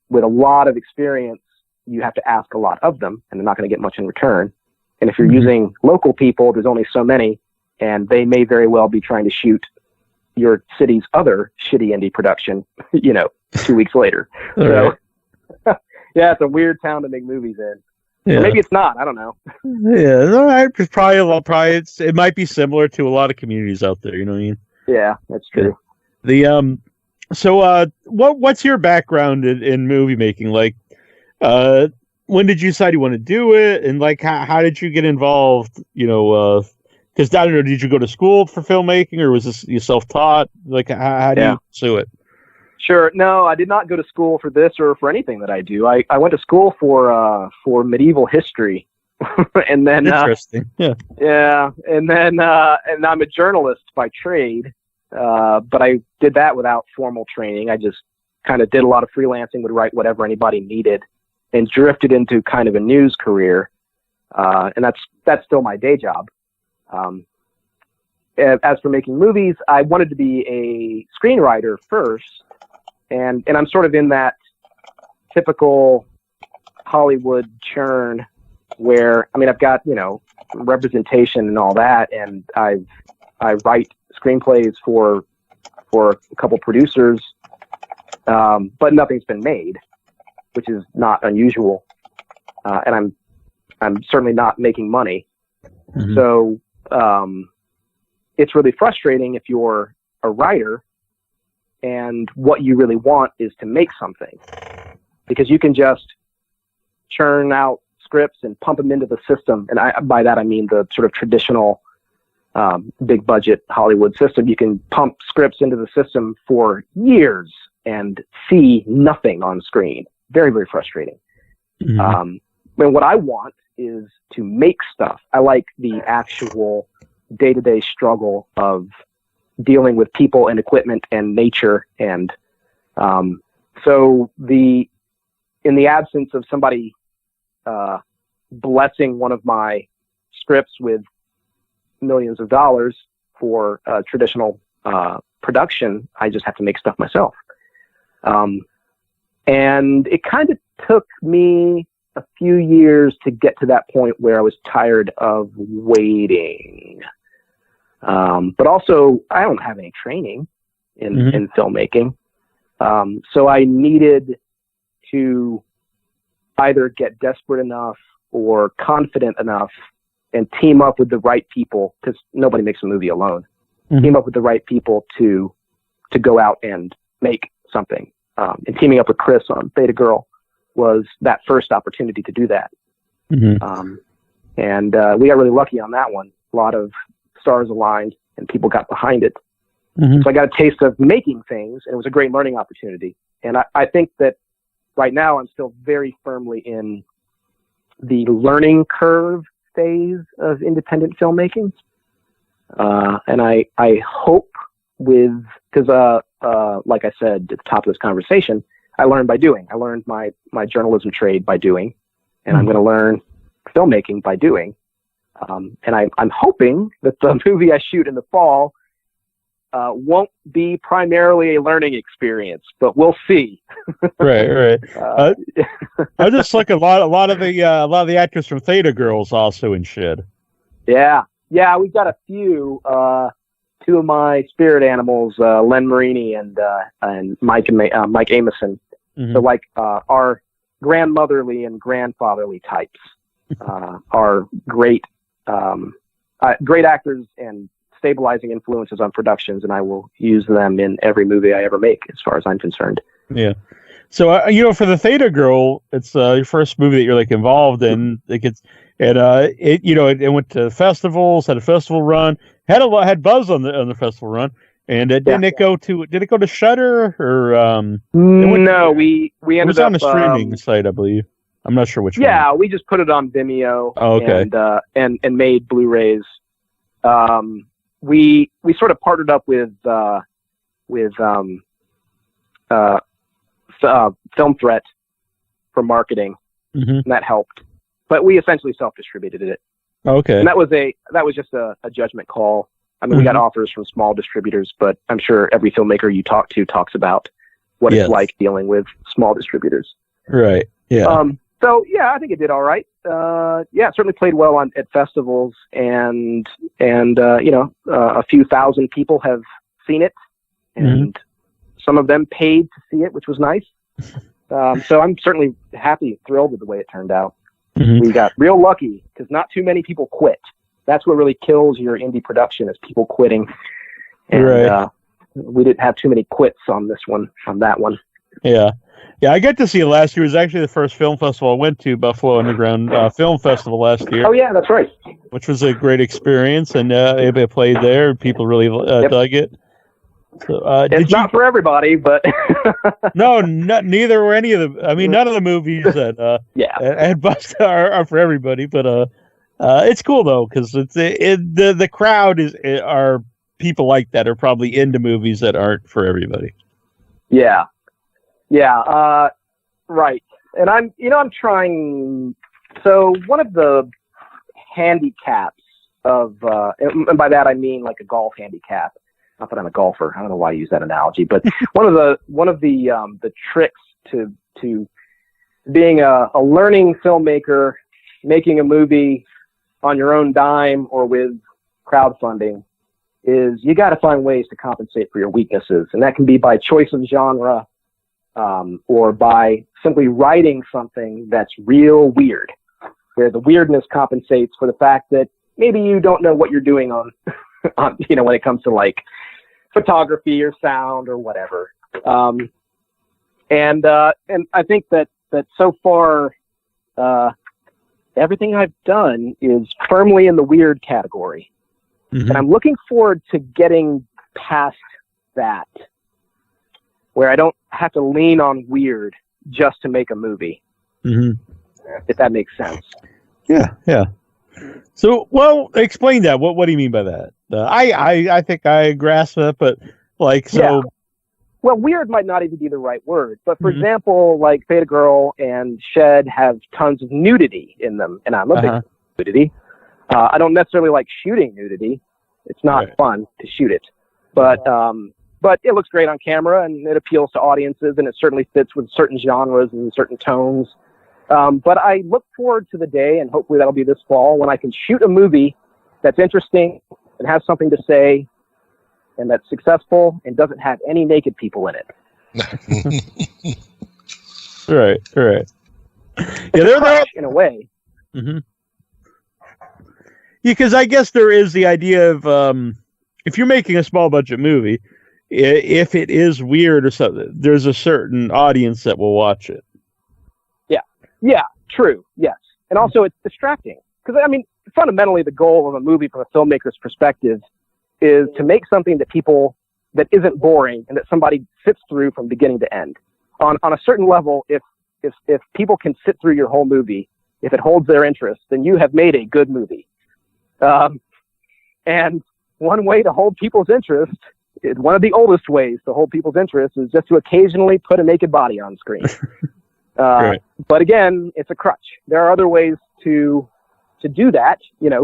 with a lot of experience, you have to ask a lot of them, and they're not going to get much in return. And if you're using local people, there's only so many, and they may very well be trying to shoot your city's other shitty indie production, 2 weeks later. So, yeah, it's a weird town to make movies in. Yeah. Or maybe it's not. I don't know. Yeah, it's probably it might be similar to a lot of communities out there. You know what I mean? Yeah, that's true. So what's your background in movie making? Like, when did you decide you want to do it, and like how did you get involved? Because I don't know, did you go to school for filmmaking, or was this you self-taught? Like, how do you pursue it? Sure. No, I did not go to school for this or for anything that I do. I went to school for medieval history, and then interesting. Yeah, and then and I'm a journalist by trade, but I did that without formal training. I just kind of did a lot of freelancing, would write whatever anybody needed, and drifted into kind of a news career, and that's still my day job. As for making movies, I wanted to be a screenwriter first, and I'm sort of in that typical Hollywood churn where, I've got, representation and all that, and I write screenplays for a couple producers, but nothing's been made, which is not unusual, and I'm certainly not making money. Mm-hmm. So it's really frustrating if you're a writer and what you really want is to make something, because you can just churn out scripts and pump them into the system. And by that, I mean the sort of traditional big budget Hollywood system. You can pump scripts into the system for years and see nothing on screen. Very, very frustrating. Mm-hmm. And what I want is to make stuff. I like the actual day-to-day struggle of dealing with people and equipment and nature. And so in the absence of somebody blessing one of my scripts with millions of dollars for traditional production. I just have to make stuff myself. And it kind of took me a few years to get to that point where I was tired of waiting. But also, I don't have any training in filmmaking. So I needed to either get desperate enough or confident enough and team up with the right people, because nobody makes a movie alone. Team up with the right people to go out and make something. And teaming up with Chris on Theta Girl was that first opportunity to do that. And we got really lucky on that one. A lot of stars aligned and people got behind it. So I got a taste of making things, and it was a great learning opportunity. And I think that right now I'm still very firmly in the learning curve phase of independent filmmaking. And I hope because like I said at the top of this conversation, I learned by doing. I learned my journalism trade by doing, and I'm going to learn filmmaking by doing. And I'm hoping that the movie I shoot in the fall won't be primarily a learning experience, but we'll see. Right. I just like a lot of the actors from Theta Girls also in shit. Yeah, we've got a few. Two of my spirit animals, Len Marini and Mike Amison. So like our grandmotherly and grandfatherly types are great actors and stabilizing influences on productions, and I will use them in every movie I ever make, as far as I'm concerned. Yeah. So for the Theta Girl, it's your first movie that you're like involved in. It went to festivals, had a festival run, had buzz on the festival run, and did it go to Shudder or no, we ended it was on a streaming site, I believe. I'm not sure which one. Yeah, we just put it on Vimeo. Oh, okay. And made Blu-rays. We sort of partnered up with Film Threat for marketing, and that helped. But we essentially self-distributed it. Okay. And that was just a judgment call. I mean, we got offers from small distributors, but I'm sure every filmmaker you talk to talks about what it's like dealing with small distributors. Right. Yeah. So yeah, I think it did all right. It certainly played well at festivals, and a few thousand people have seen it, and some of them paid to see it, which was nice. So I'm certainly thrilled with the way it turned out. We got real lucky because not too many people quit. That's what really kills your indie production, is people quitting. And we didn't have too many quits on that one. Yeah. Yeah, I got to see it last year. It was actually the first film festival I went to, Buffalo Underground Film Festival last year. Oh, yeah, that's right. Which was a great experience, and it played there. People really dug it. So, it's not for everybody, but... No, neither were any of them. I mean, none of the movies that at Bust are for everybody, but it's cool, though, because the crowd are people like that are probably into movies that aren't for everybody. Yeah. Yeah, right. And I'm trying. So one of the handicaps of, and by that I mean like a golf handicap. Not that I'm a golfer. I don't know why I use that analogy, but one of the tricks to being a learning filmmaker, making a movie on your own dime or with crowdfunding, is you got to find ways to compensate for your weaknesses, and that can be by choice of genre. Or by simply writing something that's real weird, where the weirdness compensates for the fact that maybe you don't know what you're doing on when it comes to like photography or sound or whatever. And I think that so far, everything I've done is firmly in the weird category, and I'm looking forward to getting past that, where I don't have to lean on weird just to make a movie. If that makes sense. Yeah. So, well, explain that. What do you mean by that? I think I grasp that, but like, so well, weird might not even be the right word, but for example, like Theta Girl and Shed have tons of nudity in them, and I'm a big nudity. I don't necessarily like shooting nudity. It's not fun to shoot it, but it looks great on camera and it appeals to audiences, and it certainly fits with certain genres and certain tones. But I look forward to the day, and hopefully that'll be this fall, when I can shoot a movie that's interesting and has something to say, and that's successful and doesn't have any naked people in it. Right. Yeah, they're in a way. Mm-hmm. Yeah, because I guess there is the idea of if you're making a small budget movie, if it is weird or something, there's a certain audience that will watch it. Yeah, true. Yes, and also it's distracting because I mean, fundamentally, the goal of a movie from a filmmaker's perspective is to make something that isn't boring and that somebody sits through from beginning to end. On a certain level, if people can sit through your whole movie, if it holds their interest, then you have made a good movie. And one way to hold people's interest, one of the oldest ways to hold people's interest, is just to occasionally put a naked body on screen. But again, it's a crutch. There are other ways to do that,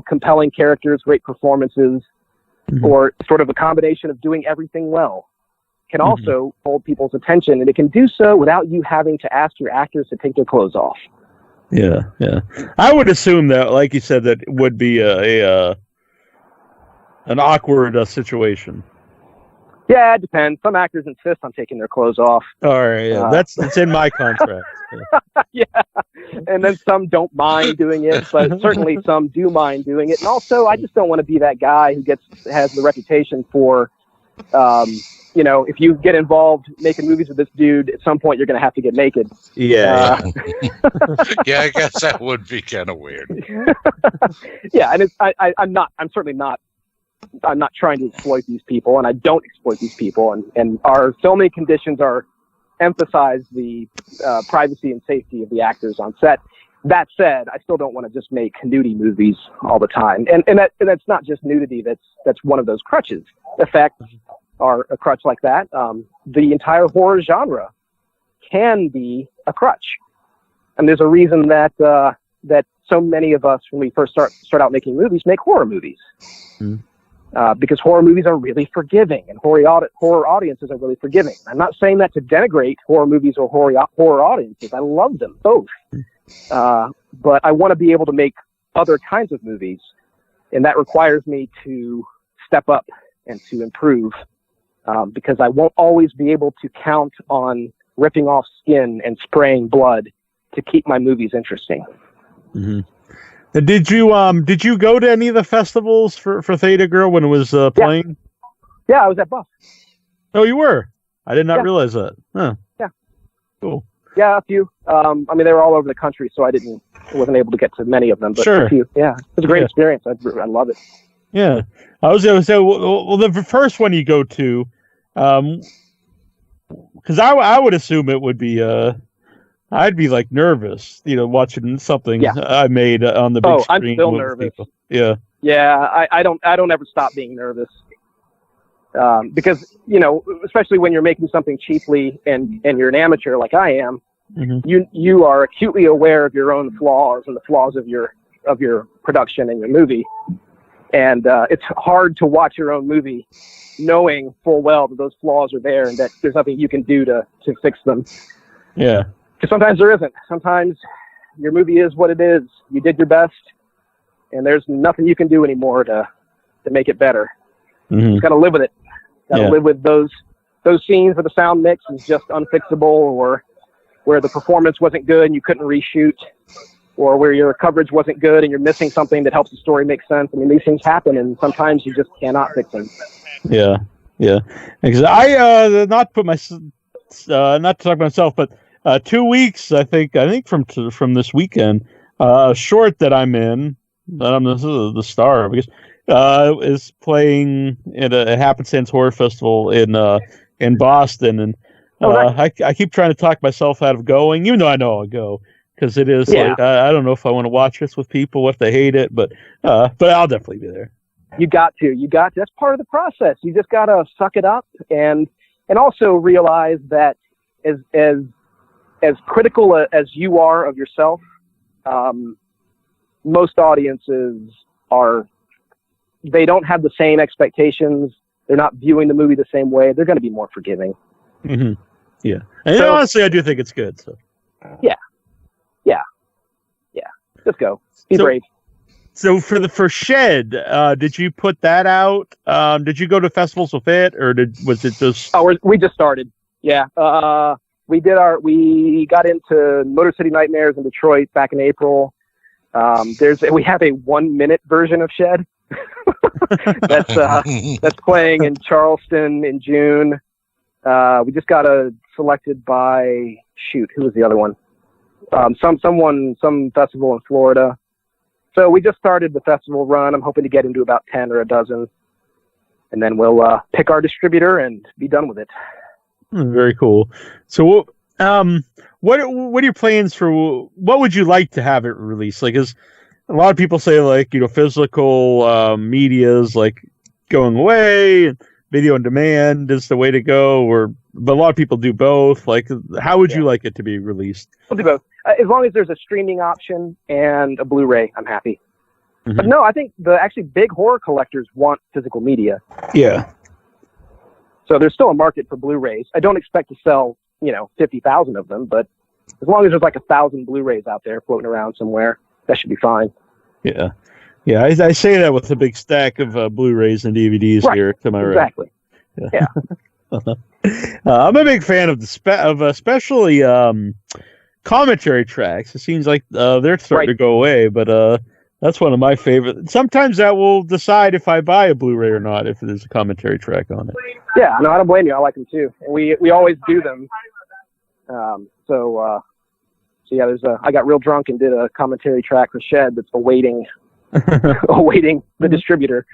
compelling characters, great performances, or sort of a combination of doing everything well can also hold people's attention, and it can do so without you having to ask your actors to take their clothes off. Yeah. I would assume that, like you said, that would be an awkward situation. Yeah, it depends. Some actors insist on taking their clothes off. All right, yeah. That's in my contract. Yeah, and then some don't mind doing it, but certainly some do mind doing it. And also, I just don't want to be that guy who has the reputation for, if you get involved making movies with this dude, at some point you're going to have to get naked. Yeah. Yeah, I guess that would be kind of weird. Yeah, and I'm not trying to exploit these people, and I don't exploit these people, and our filming conditions emphasize the privacy and safety of the actors on set. That said, I still don't want to just make nudie movies all the time, and that's not just nudity. That's one of those crutches. Effects are a crutch like that. The entire horror genre can be a crutch, and there's a reason that so many of us, when we first start out making movies, make horror movies. Because horror movies are really forgiving, and horror audiences are really forgiving. I'm not saying that to denigrate horror movies or horror audiences. I love them both. But I want to be able to make other kinds of movies, and that requires me to step up and to improve, because I won't always be able to count on ripping off skin and spraying blood to keep my movies interesting. Mm-hmm. Did you go to any of the festivals for Theta Girl when it was playing? Yeah, I was at Buff. Oh, you were? I did not realize that. Huh. Yeah. Cool. Yeah, a few. I mean, they were all over the country, so I wasn't able to get to many of them. But sure. A few. Yeah, it was a great experience. I love it. Yeah, I was going to say, well, the first one you go to, because I would assume it would be I'd be like nervous, watching something I made on the big screen. I'm still nervous. People. Yeah. Yeah, I don't ever stop being nervous. Because, especially when you're making something cheaply and you're an amateur like I am, you are acutely aware of your own flaws and the flaws of your production and your movie. And it's hard to watch your own movie knowing full well that those flaws are there and that there's nothing you can do to fix them. Yeah. Because sometimes there isn't. Sometimes your movie is what it is. You did your best, and there's nothing you can do anymore to make it better. You got to live with it. Got to live with those scenes where the sound mix is just unfixable, or where the performance wasn't good and you couldn't reshoot, or where your coverage wasn't good and you're missing something that helps the story make sense. I mean, these things happen, and sometimes you just cannot fix them. Yeah. Because I not to talk about myself, but 2 weeks, I think from this weekend, short that I'm in, that I'm the star of, because is playing at a Happenstance Horror Festival in Boston, and I keep trying to talk myself out of going, even though I know I'll go, because it is like I don't know if I want to watch this with people, if they hate it, but I'll definitely be there. You got to. That's part of the process. You just got to suck it up and and also realize that as critical as you are of yourself, most audiences they don't have the same expectations. They're not viewing the movie the same way. They're going to be more forgiving. Mm-hmm. Yeah. And honestly, I do think it's good. So. Yeah. Just go. Be brave. So for Shed, did you put that out? Did you go to festivals with it, or was it just? Oh, we just started. Yeah. We got into Motor City Nightmares in Detroit back in April. We have a 1-minute version of Shed. that's playing in Charleston in June. We just got selected by who was the other one? Some festival in Florida. So we just started the festival run. I'm hoping to get into about 10 or a dozen, and then we'll pick our distributor and be done with it. Very cool. So, what are your plans for? What would you like to have it released? Like, as a lot of people say, like, physical media is like going away, and video on demand is the way to go. But a lot of people do both. Like, how would you like it to be released? We'll do both. As long as there's a streaming option and a Blu-ray, I'm happy. Mm-hmm. But no, I think the actually big horror collectors want physical media. Yeah. So there's still a market for Blu-rays. I don't expect to sell, 50,000 of them, but as long as there's like 1,000 Blu-rays out there floating around somewhere, that should be fine. Yeah. Yeah, I say that with a big stack of Blu-rays and DVDs here to my right. Exactly. Yeah. I'm a big fan of especially commentary tracks. It seems like they're starting to go away, but that's one of my favorite. Sometimes that will decide if I buy a Blu-ray or not, if there's a commentary track on it. Yeah, no, I don't blame you. I like them too. And we always do them. So yeah, I got real drunk and did a commentary track for Shed that's awaiting the distributor.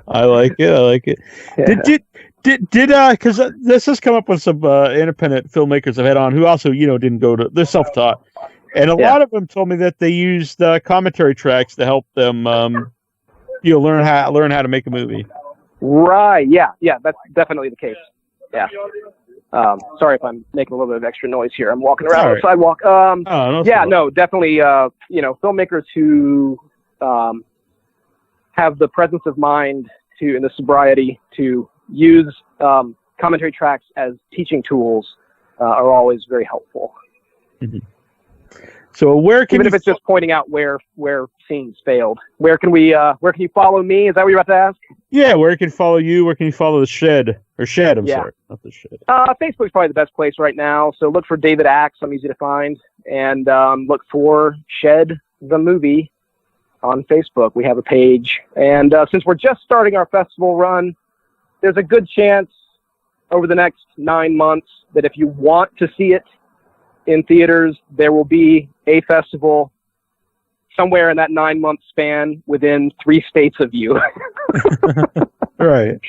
I like it. Yeah. Because this has come up with some independent filmmakers I've had on who also, didn't go to, they're self-taught. And a lot of them told me that they used commentary tracks to help them, learn how to make a movie. Right. Yeah. That's definitely the case. Yeah. Sorry if I'm making a little bit of extra noise here. I'm walking around the sidewalk. No, definitely. Filmmakers who have the presence of mind and the sobriety to use commentary tracks as teaching tools are always very helpful. Mm-hmm. So even if it's just pointing out where scenes failed, where can you follow me? Is that what you're about to ask? Yeah, where can you follow you? Where can you follow the Shed? Or Shed, I'm sorry, not the Shed. Facebook's probably the best place right now. So look for David Axe. I'm easy to find, and look for Shed the movie on Facebook. We have a page, and since we're just starting our festival run, there's a good chance over the next 9 months that if you want to see it in theaters, there will be a festival somewhere in that 9-month span within 3 states of you. Right.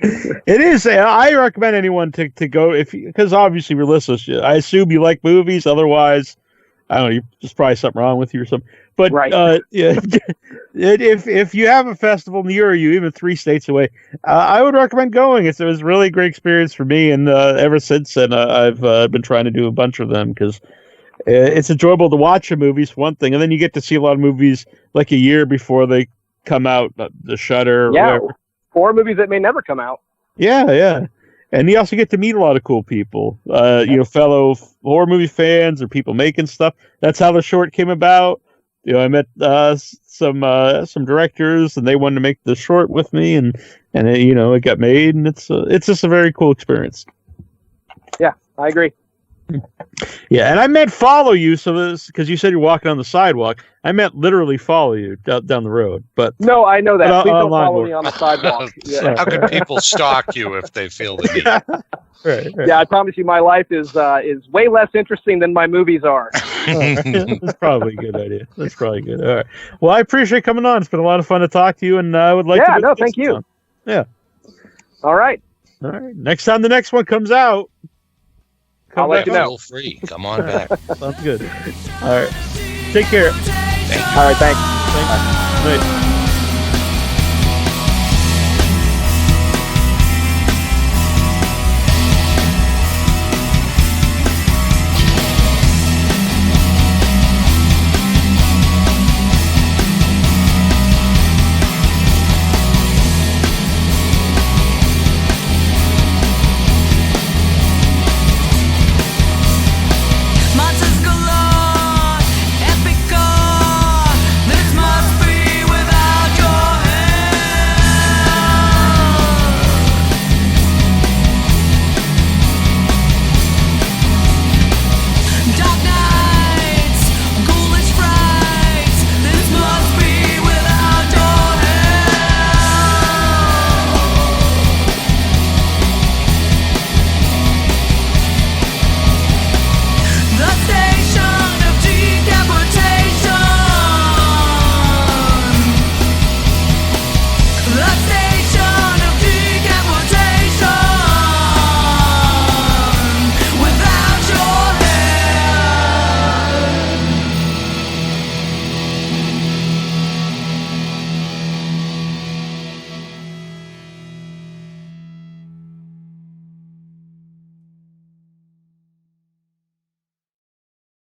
It is. I recommend anyone to go because obviously we're listeners. I assume you like movies. Otherwise, I don't know. There's probably something wrong with you or something. But if you have a festival near you, even 3 states away, I would recommend going. It was a really great experience for me, and ever since then, I've been trying to do a bunch of them because it's enjoyable to watch the movies, for one thing, and then you get to see a lot of movies like a year before they come out, the Shudder or whatever. Or movies that may never come out. Yeah. And you also get to meet a lot of cool people, fellow horror movie fans or people making stuff. That's how the short came about. I met some directors, and they wanted to make the short with me, and it got made, and it's just a very cool experience. Yeah, I agree. Yeah, and I meant follow you, because you said you're walking on the sidewalk. I meant literally follow you down the road. But no, I know that. Please don't follow me on the sidewalk. Yeah. How can people stalk you if they feel the need? Right. Yeah, I promise you, my life is way less interesting than my movies are. That's probably a good idea. That's probably good. All right. Well, I appreciate coming on. It's been a lot of fun to talk to you, and I would like to. Yeah, no, thank you. On. Yeah. All right. Next time the next one comes out, I'll let you know. Feel free. Come on back. Sounds good. All right. Take care. Thank you. All right. Thanks. Bye.